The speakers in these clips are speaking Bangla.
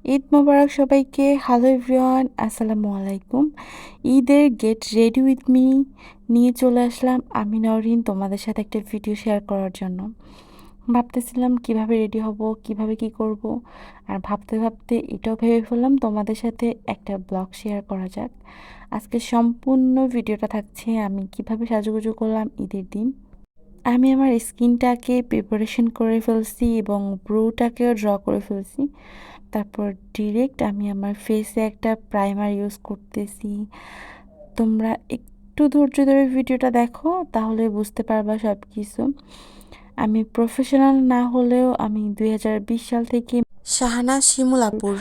ঈদ মোবারক সবাইকে। হ্যালো এভরিওয়ান, আসসালামু আলাইকুম। ঈদের গেট রেডি উইথ মি নিয়ে চলে আসলাম আমি নওরিন তোমাদের সাথে একটা ভিডিও শেয়ার করার জন্য। ভাবতেছিলাম কিভাবে রেডি হব, কিভাবে কি করব, আর ভাবতে ভাবতে এটাও ভেবে ফেললাম তোমাদের সাথে একটা ব্লগ শেয়ার করা যাক। আজকে সম্পূর্ণ ভিডিওটা থাকছে আমি কিভাবে সাজুগুজু করলাম ঈদের দিন। আমি আমার স্কিনটাকে প্রিপারেশন করে ফেলছি এবং ব্রুটাকেও ড্র করে ফেলছি। তারপর ডিরেক্ট আমি আমার ফেসে একটা প্রাইমার ইউজ করতেছি। তোমরা একটু ধৈর্য ধরে ভিডিওটা দেখো, তাহলে বুঝতে পারবা সব কিছু। আমি প্রফেশনাল না হলেও আমি 2020 সাল থেকে শাহানা শিমুল আপুর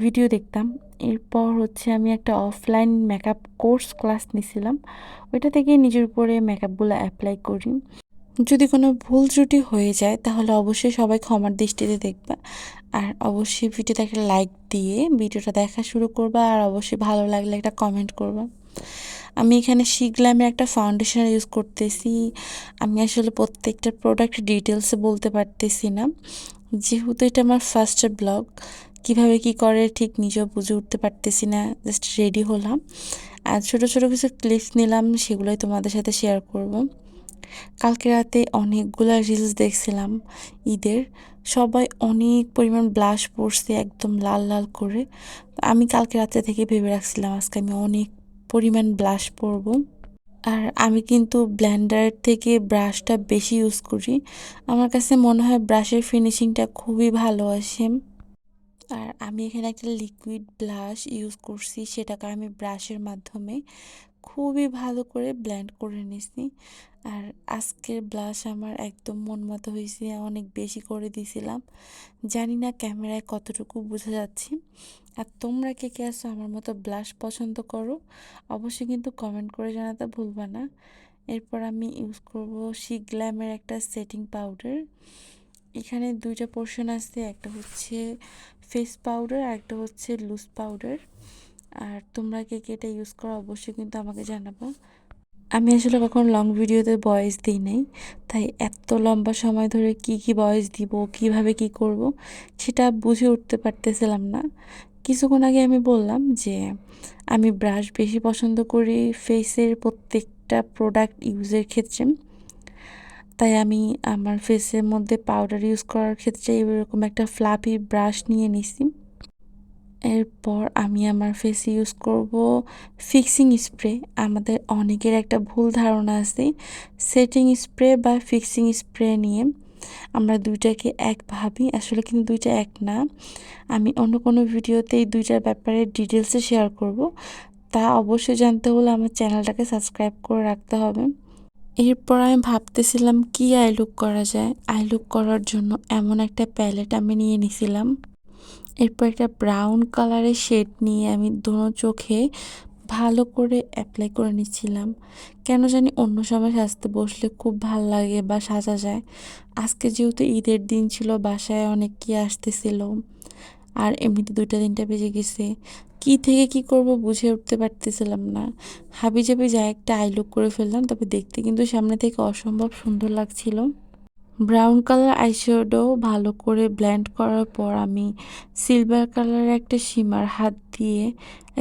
ভিডিও দেখতাম। এরপর হচ্ছে আমি একটা অফলাইন মেকআপ কোর্স ক্লাস নিছিলাম, ওইটা থেকে নিজের উপরে মেকআপগুলো অ্যাপ্লাই করি। যদি কোনো ভুল ত্রুটি হয়ে যায় তাহলে অবশ্যই সবাই ক্ষমার দৃষ্টিতে দেখবা, আর অবশ্যই ভিডিওতে একটা লাইক দিয়ে ভিডিওটা দেখা শুরু করবা, আর অবশ্যই ভালো লাগলে একটা কমেন্ট করবা। আমি এখানে শিগ্লামের একটা ফাউন্ডেশন ইউজ করতেছি। আমি আসলে প্রত্যেকটা প্রোডাক্ট ডিটেলসে বলতে পারতেছি না, যেহেতু এটা আমার ফার্স্ট ব্লগ। কিভাবে কি করে ঠিক নিজেও বুঝে উঠতে পারতেছি না, জাস্ট রেডি হলাম আর ছোট ছোট কিছু ক্লিপস নিলাম, সেগুলোই তোমাদের সাথে শেয়ার করব। কালকে রাতে অনেকগুলা রিলস দেখছিলাম ঈদের, সবাই অনেক পরিমাণ ব্লাশ পরছে একদম লাল লাল করে। আমি কালকে রাতে থেকে ভেবে রাখছিলাম আজকে আমি অনেক পরিমাণ ব্লাশ পরব। আর আমি কিন্তু ব্লেন্ডার থেকে ব্রাশটা বেশি ইউজ করি, আমার কাছে মনে হয় ব্রাশের ফিনিশিংটা খুবই ভালো আসে। আর আমি এখানে একটা লিকুইড ব্লাশ ইউজ করছি, সেটাকে আমি ব্রাশের মাধ্যমে খুবই ভালো করে ব্লেন্ড করে নিছি। আর আজকের ব্লাশ আমার একদম মন মতো হয়েছে, অনেক বেশি করে দিছিলাম। জানি না ক্যামেরায় কতটুকু বোঝা যাচ্ছে। আর তোমরা কে কে আছো আমার মতো ব্লাশ পছন্দ করো, অবশ্যই কিন্তু কমেন্ট করে জানাতে ভুলবা না। এরপর আমি ইউজ করব শিগ্ল্যামের একটা সেটিং পাউডার। এখানে দুইটা পোর্শন আছে, একটা হচ্ছে ফেস পাউডার আর একটা হচ্ছে লুজ পাউডার। আর তোমরা কে কে এটা ইউজ করো অবশ্যই কিন্তু আমাকে জানাবো। আমি আসলে কখনো লং ভিডিওতে ভয়েস দিই নাই, তাই এত লম্বা সময় ধরে কি কি ভয়েস দিব, কিভাবে কি করব, সেটা বুঝে উঠতে পারতেছিলাম না। কিছুক্ষণ আগে আমি বললাম যে আমি ব্রাশ বেশি পছন্দ করি ফেসের প্রত্যেকটা প্রোডাক্ট ইউজের ক্ষেত্রে, তাই আমি আমার ফেসের মধ্যে পাউডার ইউজ করার ক্ষেত্রে এরকম একটা ফ্লাফি ব্রাশ নিয়ে নিছি। এরপর আমি আমার ফেসে ইউজ করব ফিক্সিং স্প্রে। আমাদের অনেকের একটা ভুল ধারণা আছে সেটিং স্প্রে বা ফিক্সিং স্প্রে নিয়ে, আমরা দুইটাকে এক ভাবি, আসলে কিন্তু দুইটা এক না। আমি অন্য কোনো ভিডিওতে এই দুইটার ব্যাপারে ডিটেলসে শেয়ার করব, তা অবশ্যই জানতে হলে আমার চ্যানেলটাকে সাবস্ক্রাইব করে রাখতে হবে। এরপর আমি ভাবতেছিলাম কি আই লুক করা যায়। আই লুক করার জন্য এমন একটা প্যালেট আমি নিয়ে নিছিলাম। এরপর একটা ব্রাউন কালারের শেড নিয়ে আমি দোনো চোখে ভালো করে অ্যাপ্লাই করে নিচ্ছিলাম। কেন জানি অন্য সময় সাজতে বসলে খুব ভাল লাগে বা সাজা যায়। আজকে যেহেতু ঈদের দিন ছিল, বাসায় অনেকেই আসতেছিল, আর এমনিতে 2টা 3টা বেজে গেছে, কি থেকে কি করব বুঝে উঠতে পারতেছিলাম না। হাবিজাবি যা একটা আই লুক করে ফেললাম, তবে দেখতে কিন্তু সামনে থেকে অসম্ভব সুন্দর লাগছিল। ব্রাউন কালার আইশ্যাডো ভালো করে ব্লেন্ড করার পর আমি সিলভার কালারের একটা শিমার হাত দিয়ে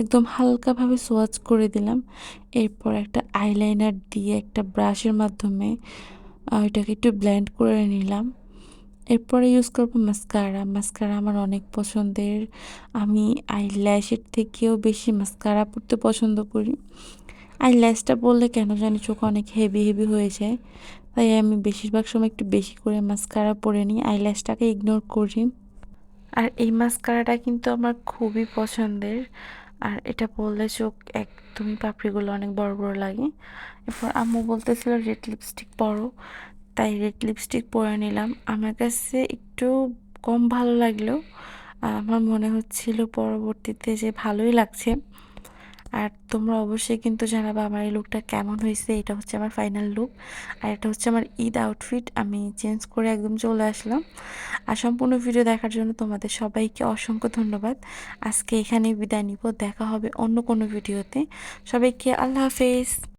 একদম হালকাভাবে সোয়াচ করে দিলাম। এরপর একটা আইলাইনার দিয়ে একটা ব্রাশের মাধ্যমে ওইটাকে একটু ব্লেন্ড করে নিলাম। এরপরে ইউজ করবো মাস্কারা। মাস্কারা আমার অনেক পছন্দের, আমি আইল্যাশের থেকেও বেশি মাস্কারা পরতে পছন্দ করি। আইল্যাশটা পরলে কেন জানি চোখ অনেক হেভি হেভি হয়ে যায়, তাই আমি বেশিরভাগ সময় একটু বেশি করে মাস্কারা পরে নিই, আইল্যাশটাকে ইগনোর করি। আর এই মাস্কারাটা কিন্তু আমার খুবই পছন্দের, আর এটা পরলে চোখ একদমই পাপড়িগুলো অনেক বড় বড় লাগে। এরপর আম্মু বলতেছিল রেড লিপস্টিক পরো, তাই রেড লিপস্টিক পরে নিলাম। আমার কাছে একটু কম ভালো লাগলেও আমার মনে হচ্ছিল পরবর্তীতে যে ভালোই লাগছে। আর তোমরা অবশ্যই কিন্তু জানাবে আমার এই লুকটা কেমন হয়েছে। এটা হচ্ছে আমার ফাইনাল লুক, আর এটা হচ্ছে আমার ঈদ আউটফিট। আমি চেঞ্জ করে একদম চলে আসলাম। আর সম্পূর্ণ ভিডিও দেখার জন্য তোমাদের সবাইকে অসংখ্য ধন্যবাদ। আজকে এখানেই বিদায় নিব, দেখা হবে অন্য কোনো ভিডিওতে। সবাইকে আল্লাহ হাফেজ।